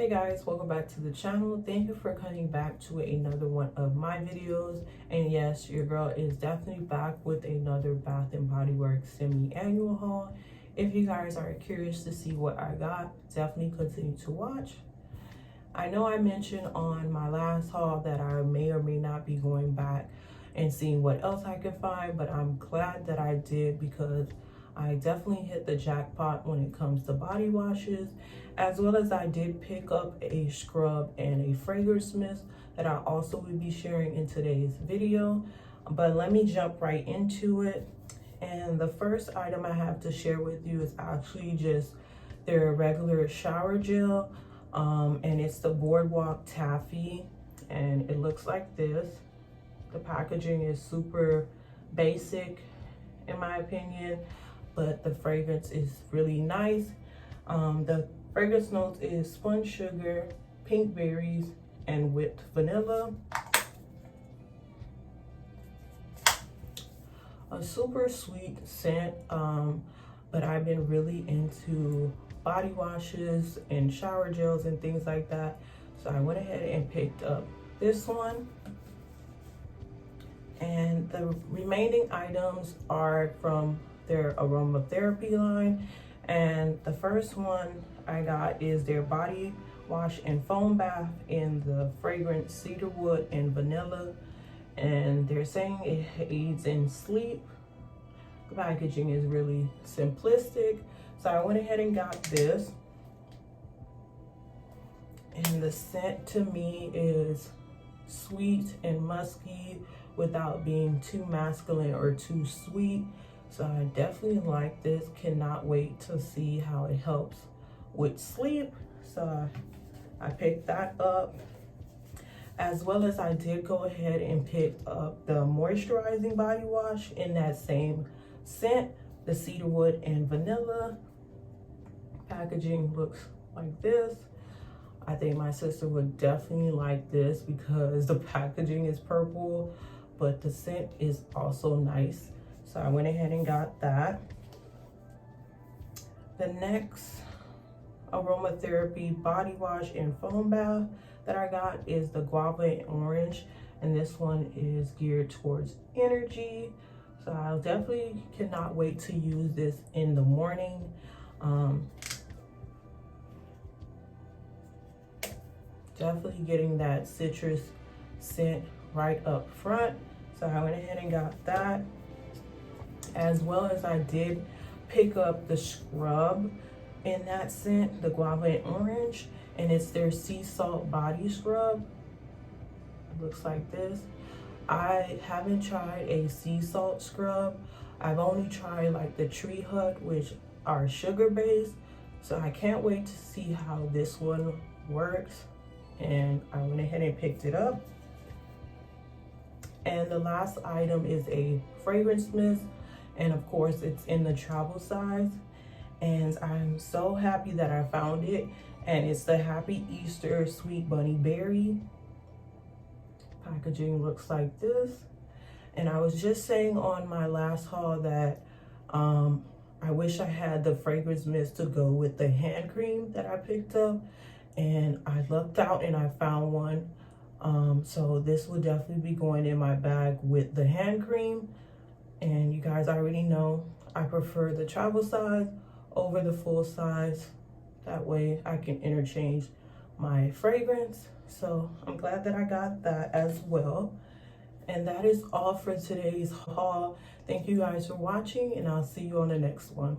Hey guys, welcome back to the channel. Thank you for coming back to another one of my videos. And yes, your girl is definitely back with another Bath and Body Works semi-annual haul. If you guys are curious to see what I got, definitely continue to watch. I know I mentioned on my last haul that I may or may not be going back and seeing what else I could find, but I'm glad that I did because I definitely hit the jackpot when it comes to body washes, as well as I did pick up a scrub and a fragrance mist that I also will be sharing in today's video. But let me jump right into it. And the first item I have to share with you is actually just their regular shower gel. And it's the Boardwalk Taffy, and it looks like this. The packaging is super basic in my opinion, but the fragrance is really nice. The fragrance notes is spun sugar, pink berries, and whipped vanilla. A super sweet scent, but I've been really into body washes and shower gels and things like that, so I went ahead and picked up this one. And the remaining items are from their Aromatherapy line. And the first one I got is their body wash and foam bath in the fragrance cedarwood and vanilla. And they're saying it aids in sleep. The packaging is really simplistic, so I went ahead and got this. And the scent to me is sweet and musky without being too masculine or too sweet. So I definitely like this. Cannot wait to see how it helps with sleep. So I picked that up, as well as I did go ahead and pick up the moisturizing body wash in that same scent, the cedarwood and vanilla. Packaging looks like this. I think my sister would definitely like this because the packaging is purple, but the scent is also nice. So I went ahead and got that. The next Aromatherapy body wash and foam bath that I got is the Guava Orange, and this one is geared towards energy. So I definitely cannot wait to use this in the morning. Definitely getting that citrus scent right up front. So I went ahead and got that, as well as I did pick up the scrub in that scent, the Guava Orange, and it's their sea salt body scrub. It looks like this. I haven't tried a sea salt scrub. I've only tried like the Tree Hut, which are sugar based. So I can't wait to see how this one works. And I went ahead and picked it up. And the last item is a fragrance mist, and of course it's in the travel size, and I'm so happy that I found it. And it's the Happy Easter Sweet Bunny Berry. Packaging looks like this. And I was just saying on my last haul that I wish I had the fragrance mist to go with the hand cream that I picked up, and I lucked out and I found one. So this will definitely be going in my bag with the hand cream. And you guys already know I prefer the travel size over the full size. That way I can interchange my fragrance. So I'm glad that I got that as well. And that is all for today's haul. Thank you guys for watching, and I'll see you on the next one.